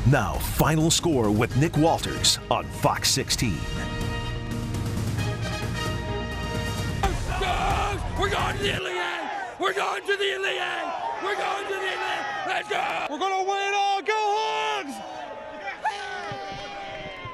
Now, Final Score with Nick Walters on Fox 16. We're going to the Elite Eight! We're going to the Elite Eight! We're going to the Elite Eight! Let's go! We're going to win it all! Go Hogs!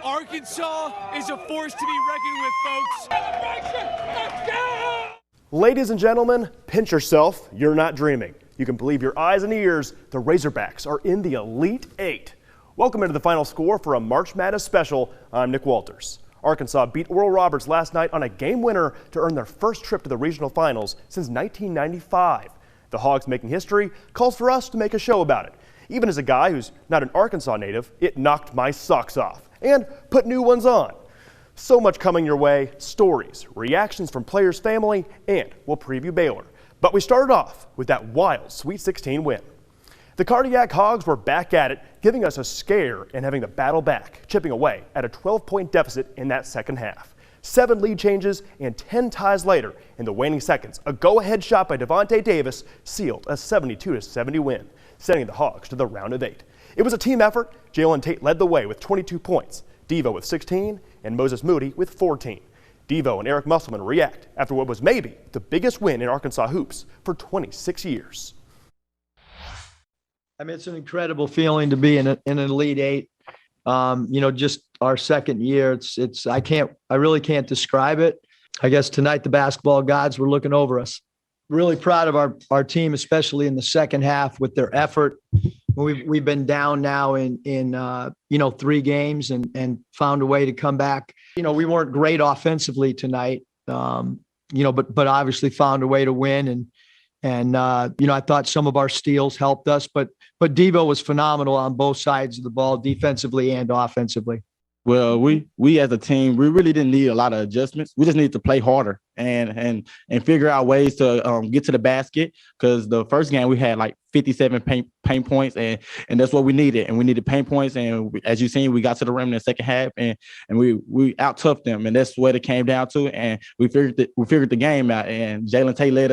Arkansas is a force to be reckoned with, folks. Celebration! Let's go! Ladies and gentlemen, pinch yourself. You're not dreaming. You can believe your eyes and ears. The Razorbacks are in the Elite Eight. Welcome into the Final Score for a March Madness special. I'm Nick Walters. Arkansas beat Oral Roberts last night on a game winner to earn their first trip to the regional finals since 1995. The Hogs making history calls for us to make a show about it. Even as a guy who's not an Arkansas native, it knocked my socks off and put new ones on. So much coming your way, stories, reactions from players' family, and we'll preview Baylor. But we started off with that wild Sweet 16 win. The Cardiac Hogs were back at it, giving us a scare and having the battle back, chipping away at a 12-point deficit in that second half. 7 lead changes and 10 ties later, in the waning seconds, a go-ahead shot by Devontae Davis sealed a 72-70 win, sending the Hogs to the round of 8. It was a team effort. Jalen Tate led the way with 22 points, Devo with 16, and Moses Moody with 14. Devo and Eric Musselman react after what was maybe the biggest win in Arkansas hoops for 26 years. I mean, it's an incredible feeling to be in an Elite Eight. Just our second year. I really can't describe it. I guess tonight the basketball gods were looking over us. Really proud of our team, especially in the second half with their effort. We've been down now in 3 games and found a way to come back. We weren't great offensively tonight, but obviously found a way to win. And I thought some of our steals helped us, but Devo was phenomenal on both sides of the ball, defensively and offensively. Well, we as a team, we really didn't need a lot of adjustments. We just needed to play harder and figure out ways to get to the basket, because the first game we had like 57 paint points, and that's what we needed. And we needed paint points, and as you've seen, we got to the rim in the second half, and we out-toughed them, and that's what it came down to. And we figured the game out, and Jalen Tate led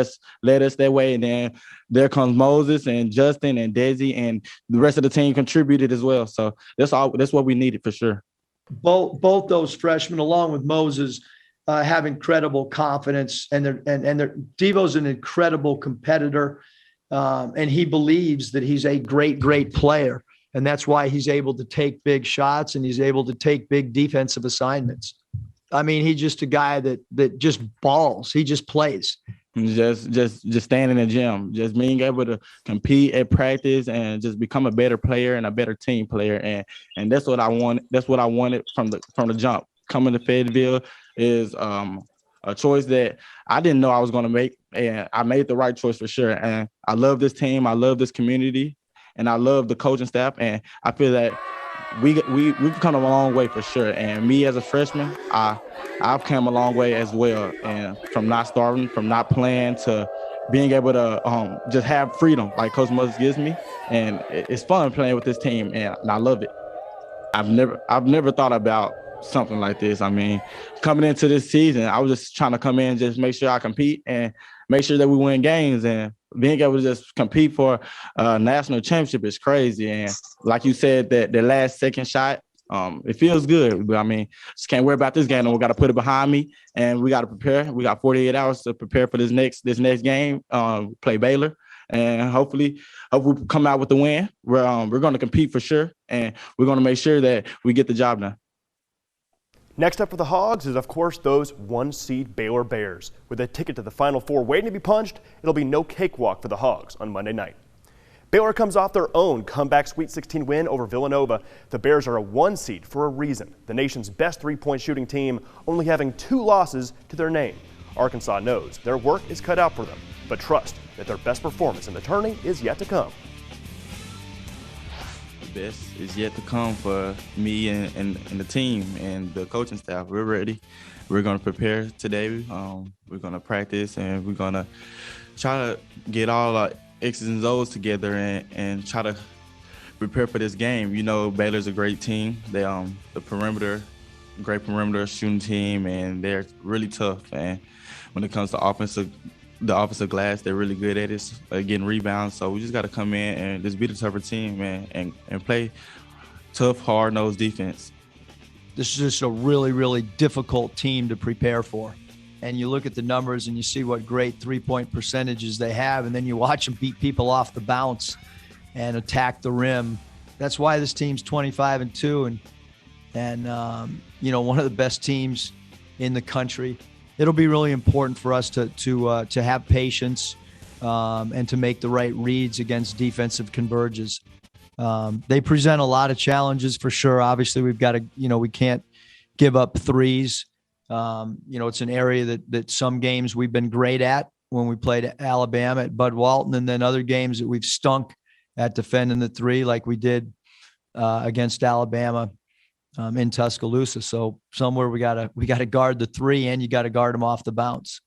us that way, and then there comes Moses and Justin and Desi, and the rest of the team contributed as well. So that's what we needed for sure. Both those freshmen, along with Moses, have incredible confidence, and Devo's an incredible competitor, and he believes that he's a great player, and that's why he's able to take big shots and he's able to take big defensive assignments. I mean, he's just a guy that just balls. He just plays. Just staying in the gym, just being able to compete at practice and just become a better player and a better team player. And that's what I want. That's what I wanted from the jump. Coming to Fayetteville is a choice that I didn't know I was going to make, and I made the right choice for sure. And I love this team. I love this community, and I love the coaching staff. And I feel that we've come a long way for sure. And me as a freshman, I've come a long way as well. And from not starting, from not playing, to being able to just have freedom like Coach Moses gives me. And it's fun playing with this team, and I love it. I've never thought about something like this. I mean, coming into this season, I was just trying to come in and just make sure I compete and make sure that we win games, and being able to just compete for a national championship is crazy. And like you said, that the last second shot, it feels good. But I mean, just can't worry about this game, and we got to put it behind me, and we got to prepare. We got 48 hours to prepare for this next game. Play Baylor, and hopefully we come out with the win. We're going to compete for sure, and we're going to make sure that we get the job done. Next up for the Hogs is, of course, those 1-seed Baylor Bears. With a ticket to the Final Four waiting to be punched, it'll be no cakewalk for the Hogs on Monday night. Baylor comes off their own comeback Sweet 16 win over Villanova. The Bears are a 1-seed for a reason. The nation's best three-point shooting team, only having 2 losses to their name. Arkansas knows their work is cut out for them, but trust that their best performance in the tourney is yet to come. Best is yet to come for me and the team and the coaching staff. We're ready. We're going to prepare today. We're going to practice, and we're going to try to get all our X's and O's together and try to prepare for this game. You know, Baylor's a great team. They the great perimeter shooting team, and they're really tough. And when it comes to the offensive glass, they're really good at it, getting rebounds. So we just got to come in and just be the tougher team, man, and play tough, hard-nosed defense. This is just a really, really difficult team to prepare for. And you look at the numbers and you see what great three-point percentages they have, and then you watch them beat people off the bounce and attack the rim. That's why this team's 25-2 and you know, one of the best teams in the country. It'll be really important for us to have patience and to make the right reads against defensive converges. They present a lot of challenges for sure. Obviously, we've got to, you know, we can't give up threes. You know, it's an area that some games we've been great at when we played Alabama at Bud Walton, and then other games that we've stunk at defending the three, like we did against Alabama in Tuscaloosa. So somewhere we gotta guard the three, and you got to guard them off the bounce.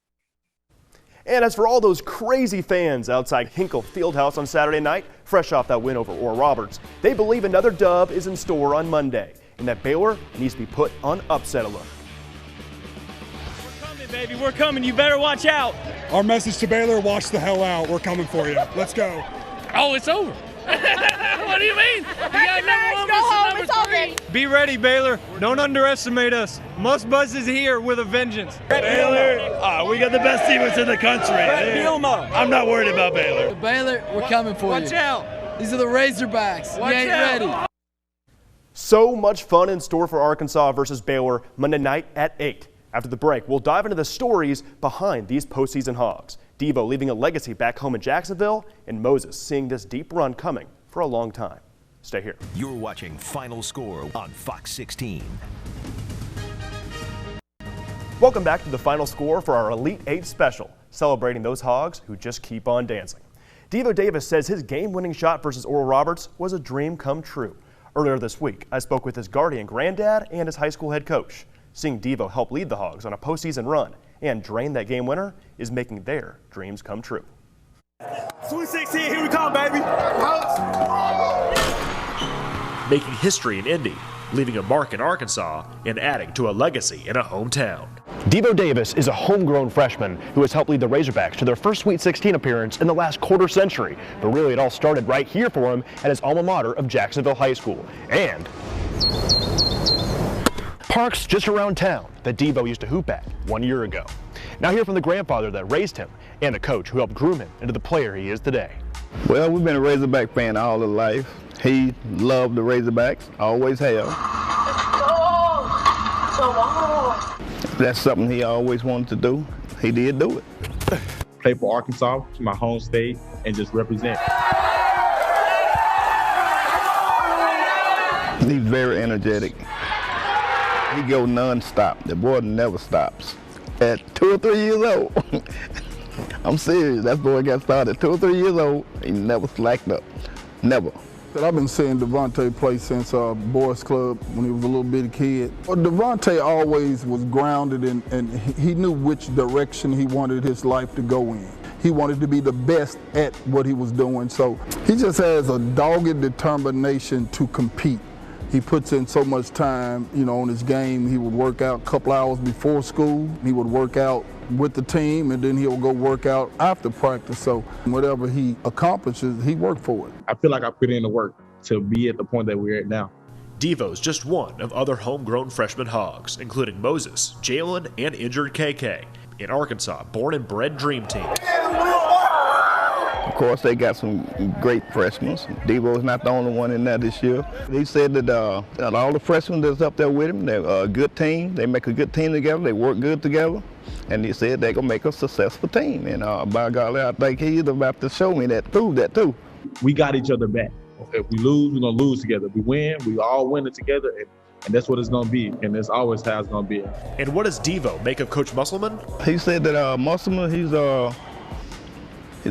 And as for all those crazy fans outside Hinkle Fieldhouse on Saturday night, fresh off that win over Oral Roberts, they believe another dub is in store on Monday, and that Baylor needs to be put on upset alert. We're coming, baby. We're coming. You better watch out. Our message to Baylor, watch the hell out. We're coming for you. Let's go. Oh, it's over. What do you mean? You got number one go home. versus It's number over. three. Be ready, Baylor. Don't underestimate us. Muss Buzz is here with a vengeance. Baylor, we got the best defense in the country. I'm not worried about Baylor. Baylor, we're coming for you. Watch out. These are the Razorbacks. Watch you ain't out. ready. So much fun in store for Arkansas versus Baylor Monday night at 8. After the break, we'll dive into the stories behind these postseason Hogs. Devo leaving a legacy back home in Jacksonville, and Moses seeing this deep run coming for a long time. Stay here. You're watching Final Score on Fox 16. Welcome back to the Final Score for our Elite 8 special, celebrating those Hogs who just keep on dancing. Devo Davis says his game-winning shot versus Oral Roberts was a dream come true. Earlier this week, I spoke with his guardian granddad and his high school head coach. Seeing Devo help lead the Hogs on a postseason run and drain that game winner is making their dreams come true. Sweet 16, here we come, baby. Making history in Indy, leaving a mark in Arkansas, and adding to a legacy in a hometown. Devo Davis is a homegrown freshman who has helped lead the Razorbacks to their first Sweet 16 appearance in the last quarter century. But really, it all started right here for him at his alma mater of Jacksonville High School. And parks just around town that Devo used to hoop at 1 year ago. Now hear from the grandfather that raised him and the coach who helped groom him into the player he is today. Well, we've been a Razorback fan all his life. He loved the Razorbacks, always have. That's something he always wanted to do. He did do it. Play for Arkansas, my home state, and just represent. He's very energetic. He go non-stop. The boy never stops. At 2 or 3 years old, I'm serious, that boy got started at 2 or 3 years old. He never slacked up, never. I've been seeing Devontae play since Boys Club when he was a little bitty kid. Well, Devontae always was grounded and he knew which direction he wanted his life to go in. He wanted to be the best at what he was doing, so he just has a dogged determination to compete. He puts in so much time, you know, on his game. He would work out a couple hours before school. He would work out with the team, and then he'll go work out after practice. So whatever he accomplishes, he worked for it. I feel like I put in the work to be at the point that we're at now. Devo's just one of other homegrown freshman Hogs, including Moses, Jalen, and injured KK. In Arkansas, born and bred dream team. Of course, they got some great freshmen. Devo's not the only one in there this year. He said that all the freshmen that's up there with him, they're a good team. They make a good team together. They work good together. And he said they're going to make a successful team. And by golly, I think he's about to show me that, prove that too. We got each other back. If we lose, we're going to lose together. If we win, we all win it together. And that's what it's going to be. And that's always how it's going to be. And what does Devo make of Coach Musselman? He said that Musselman, he's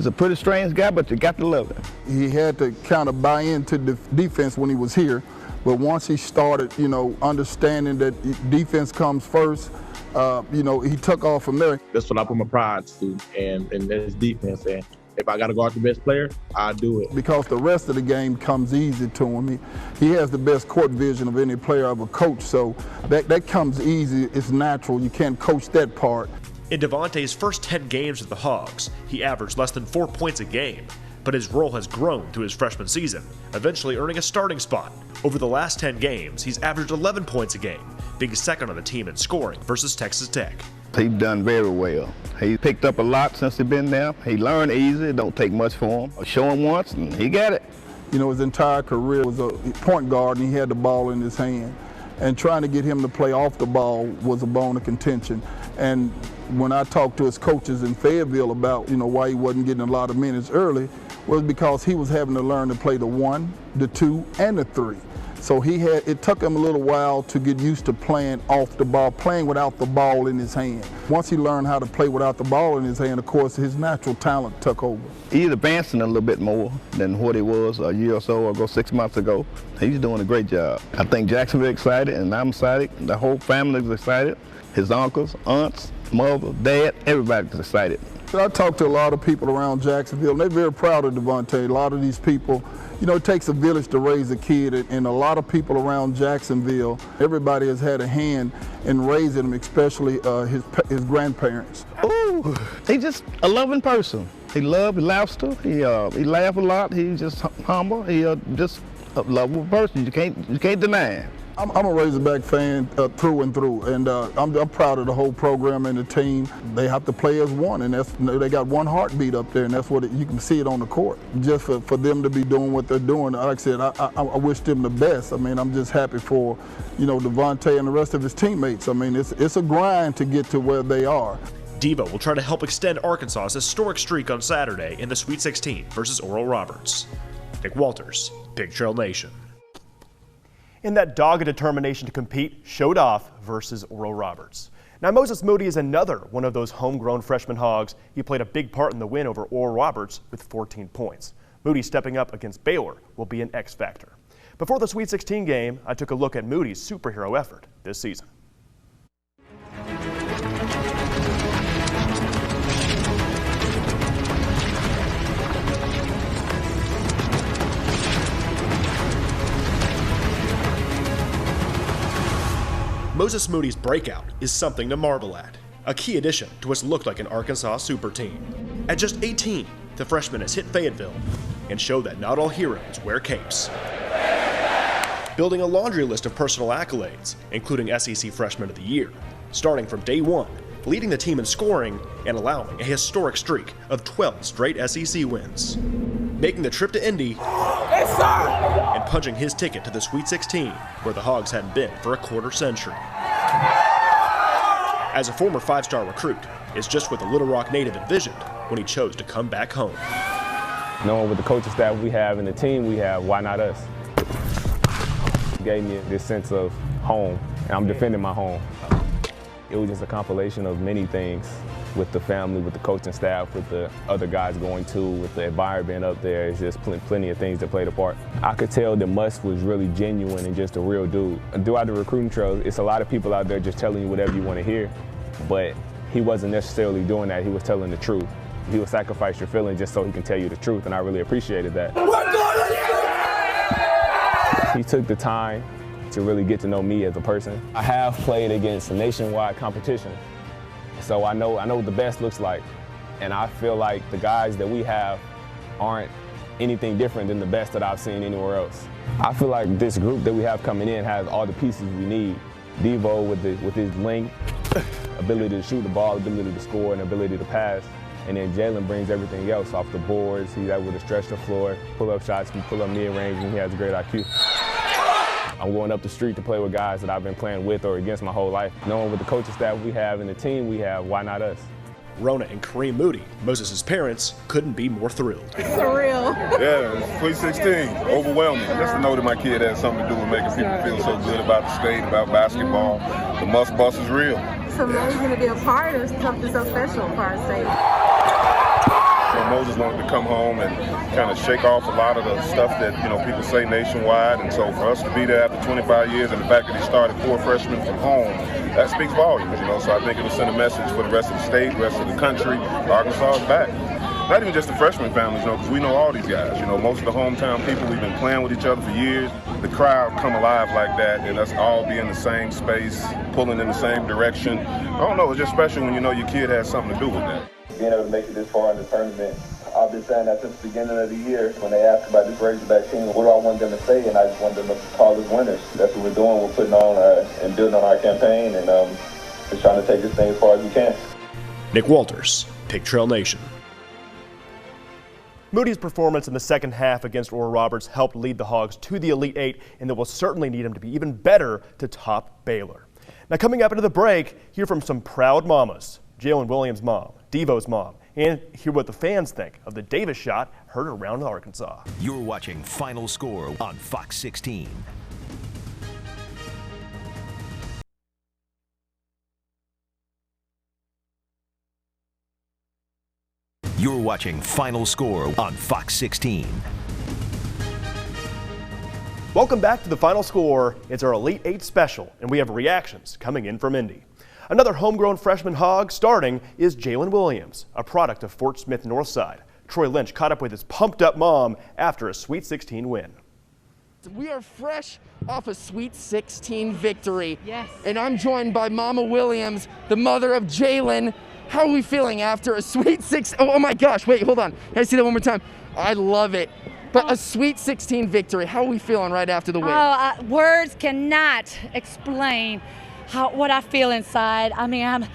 a pretty strange guy, but you got to love him. He had to kind of buy into the defense when he was here, but once he started, you know, understanding that defense comes first, you know, he took off from there. That's what I put my pride to, and that's defense. And if I got to guard the best player, I do it. Because the rest of the game comes easy to him. He has the best court vision of any player I've ever coached, so that comes easy. It's natural. You can't coach that part. In Devontae's first 10 games with the Hogs, he averaged less than 4 points a game. but his role has grown through his freshman season, eventually earning a starting spot. Over the last 10 games, he's averaged 11 points a game, being second on the team in scoring versus Texas Tech. He's done very well. He picked up a lot since he's been there. He learned easy. It don't take much for him. Show him once, and he got it. You know, his entire career was a point guard, and he had the ball in his hand. And trying to get him to play off the ball was a bone of contention. And when I talked to his coaches in Fayetteville about, you know, why he wasn't getting a lot of minutes early, was because he was having to learn to play the 1, the 2, and the 3. So it took him a little while to get used to playing off the ball, playing without the ball in his hand. Once he learned how to play without the ball in his hand, of course, his natural talent took over. He's advancing a little bit more than what he was a year or so ago, 6 months ago. He's doing a great job. I think Jacksonville's excited, and I'm excited. The whole family's excited. His uncles, aunts, mother, dad, everybody's excited. I talked to a lot of people around Jacksonville, and they're very proud of Devontae. A lot of these people, you know, it takes a village to raise a kid, and a lot of people around Jacksonville, everybody has had a hand in raising him, especially his grandparents. Ooh, he's just a loving person. He laughs, he laughs a lot. He's just humble. He just a lovable person. You can't deny him. I'm a Razorback fan through and through, and I'm proud of the whole program and the team. They have to play as one, and they got one heartbeat up there, and that's what you can see it on the court. Just for them to be doing what they're doing, like I said, I wish them the best. I mean, I'm just happy for, you know, Devontae and the rest of his teammates. I mean, it's a grind to get to where they are. Devo will try to help extend Arkansas's historic streak on Saturday in the Sweet 16 versus Oral Roberts. Nick Walters, Big Trail Nation. And that dogged determination to compete showed off versus Oral Roberts. Now, Moses Moody is another one of those homegrown freshman Hogs. He played a big part in the win over Oral Roberts with 14 points. Moody stepping up against Baylor will be an X factor. Before the Sweet 16 game, I took a look at Moody's superhero effort this season. Moses Moody's breakout is something to marvel at, a key addition to what's looked like an Arkansas super team. At just 18, the freshman has hit Fayetteville and showed that not all heroes wear capes. Building a laundry list of personal accolades, including SEC Freshman of the Year, starting from day one, leading the team in scoring and allowing a historic streak of 12 straight SEC wins. Making the trip to Indy and punching his ticket to the Sweet 16, where the Hogs hadn't been for a quarter century. As a former 5-star recruit, it's just what the Little Rock native envisioned when he chose to come back home. Knowing with the coaching staff we have and the team we have, why not us? It gave me this sense of home, and I'm defending my home. It was just a compilation of many things with the family, with the coaching staff, with the other guys going to, with the environment up there. It's just plenty of things that played a part. I could tell that Muss was really genuine and just a real dude. Throughout the recruiting trail, it's a lot of people out there just telling you whatever you want to hear, but he wasn't necessarily doing that. He was telling the truth. He would sacrifice your feelings just so he can tell you the truth, and I really appreciated that. He took the time to really get to know me as a person. I have played against a nationwide competition, so I know what the best looks like, and I feel like the guys that we have aren't anything different than the best that I've seen anywhere else. I feel like this group that we have coming in has all the pieces we need. Devo with his length, ability to shoot the ball, ability to score, and ability to pass. And then Jalen brings everything else off the boards. He's able to stretch the floor, pull up shots, pull up mid-range, and he has a great IQ. I'm going up the street to play with guys that I've been playing with or against my whole life. Knowing with the coaching staff we have and the team we have, why not us? Rona and Kareem Moody, Moses' parents, couldn't be more thrilled. Surreal. Yeah, Sweet 16, overwhelming. Just to know that my kid has something to do with making people feel so good about the state, about basketball. The Muss bus is real. It's amazing to be a part of something so special for our state. Moses wanted to come home and kind of shake off a lot of the stuff that, you know, people say nationwide, and so for us to be there after 25 years and the fact that he started 4 freshmen from home, that speaks volumes, you know, so I think it'll send a message for the rest of the state, the rest of the country. Arkansas is back. Not even just the freshman families, you know, because we know all these guys. You know, most of the hometown people, we've been playing with each other for years. The crowd come alive like that, and us all be in the same space, pulling in the same direction. I don't know, it's just special when you know your kid has something to do with that. Being able to make it this far in the tournament, I've been saying that since the beginning of the year. When they ask about this Razorback team, what do I want them to say? And I just want them to call us winners. That's what we're doing. We're putting on and building on our campaign and just trying to take this thing as far as we can. Nick Walters, Pig Trail Nation. Moody's performance in the second half against Oral Roberts helped lead the Hogs to the Elite Eight, and they will certainly need him to be even better to top Baylor. Now, coming up into the break, hear from some proud mamas. Jalen Williams' mom, Devo's mom, and hear what the fans think of the Davis shot heard around Arkansas. You're watching Final Score on Fox 16. You're watching Final Score on Fox 16. Welcome back to the Final Score. It's our Elite Eight special, and we have reactions coming in from Indy. Another homegrown freshman Hog starting is Jalen Williams, a product of Fort Smith Northside. Troy Lynch caught up with his pumped-up mom after a Sweet 16 win. We are fresh off a Sweet 16 victory. Yes. And I'm joined by Mama Williams, the mother of Jalen. How are we feeling after a Sweet 16? Oh my gosh, wait, hold on. Can I see that one more time? I love it. But a Sweet 16 victory, how are we feeling right after the win? Words cannot explain what I feel inside. I mean,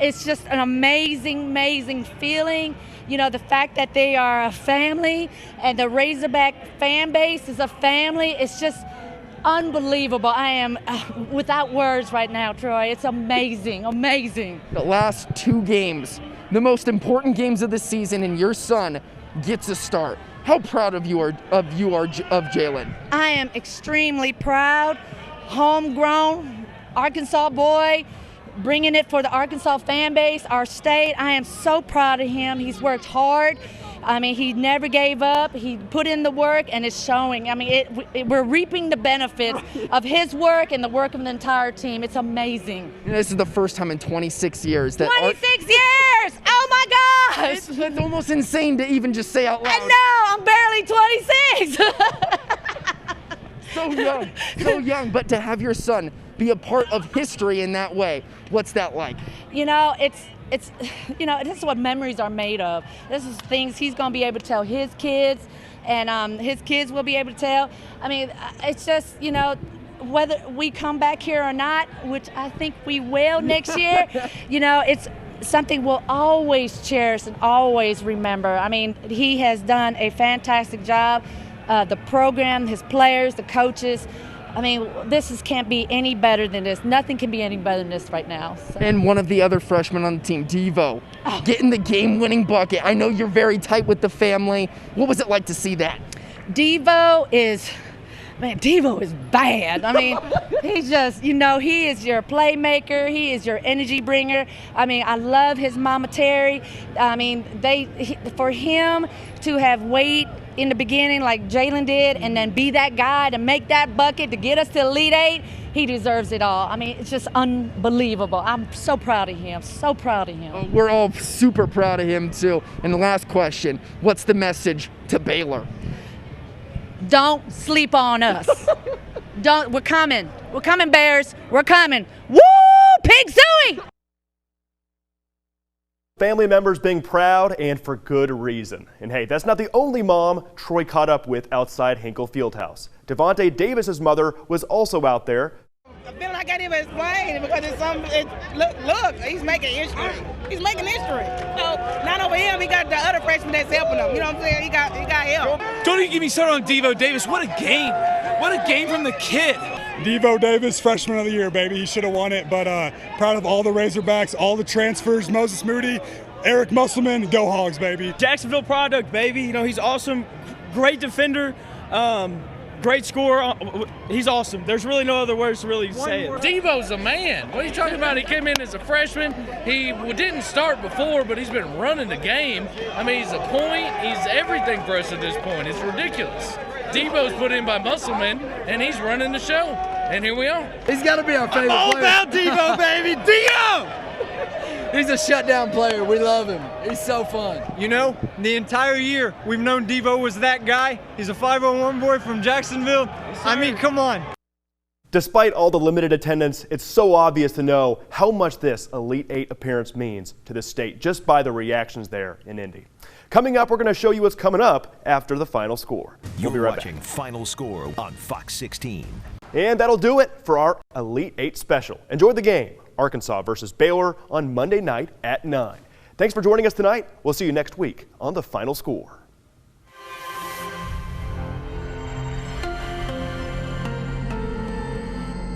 it's just an amazing feeling. You know, the fact that they are a family and the Razorback fan base is a family, it's just unbelievable. I am without words right now, Troy. It's amazing. The last two games, the most important games of the season, and your son gets a start. How proud of you are of Jalen? I am extremely proud. Homegrown Arkansas boy, bringing it for the Arkansas fan base, our state. I am so proud of him. He's worked hard. I mean, he never gave up. He put in the work, and it's showing. I mean, we're reaping the benefits of his work and the work of the entire team. It's amazing. You know, this is the first time in 26 years that 26 years! Oh my gosh! It's almost insane to even just say out loud. I know, I'm barely 26. So young, but to have your son be a part of history in that way, what's that like? You know, it's you know, this is what memories are made of. This is things he's going to be able to tell his kids, and his kids will be able to tell. I mean, it's just, you know, whether we come back here or not, which I think we will next year, you know, it's something we'll always cherish and always remember. I mean, he has done a fantastic job. The program, his players, the coaches. I mean, can't be any better than this. Nothing can be any better than this right now. So. And one of the other freshmen on the team, Devo, getting the game-winning bucket. I know you're very tight with the family. What was it like to see that? Devo is bad. I mean, he's just, you know, he is your playmaker. He is your energy bringer. I mean, I love his mama Terry. I mean, for him to have weight in the beginning like Jalen did, and then be that guy to make that bucket to get us to Elite Eight, he deserves it all. I mean, it's just unbelievable. I'm so proud of him, so proud of him. We're all super proud of him too. And the last question, what's the message to Baylor? Don't sleep on us. We're coming, Bears, we're coming. Woo, Pig Suey! Family members being proud, and for good reason. And hey, that's not the only mom Troy caught up with outside Hinkle Fieldhouse. Devontae Davis's mother was also out there. I feel like I didn't even explain because look, he's making history. He's making history. So not over him, he got the other freshman that's helping him. You know what I'm saying? He got help. Don't even get me started on Devo Davis. What a game! What a game from the kid. Devo Davis, freshman of the year, baby. He should have won it, but proud of all the Razorbacks, all the transfers, Moses Moody, Eric Musselman, go Hogs, baby. Jacksonville product, baby. You know, he's awesome. Great defender. Great scorer. He's awesome. There's really no other words to really say it. Devo's a man. What are you talking about? He came in as a freshman. He didn't start before, but he's been running the game. I mean, he's a point. He's everything for us at this point. It's ridiculous. Devo's put in by Musselman, and he's running the show. And here we are. He's got to be our favorite player. All about Devo, baby. Devo! He's a shutdown player. We love him. He's so fun. You know, the entire year we've known Devo was that guy. He's a 501 boy from Jacksonville. I mean, come on. Despite all the limited attendance, it's so obvious to know how much this Elite Eight appearance means to the state just by the reactions there in Indy. Coming up, we're going to show you what's coming up after the final score. You're We'll be right watching back. Final Score on Fox 16. And that'll do it for our Elite 8 special. Enjoy the game, Arkansas versus Baylor on Monday night at 9. Thanks for joining us tonight. We'll see you next week on the Final Score.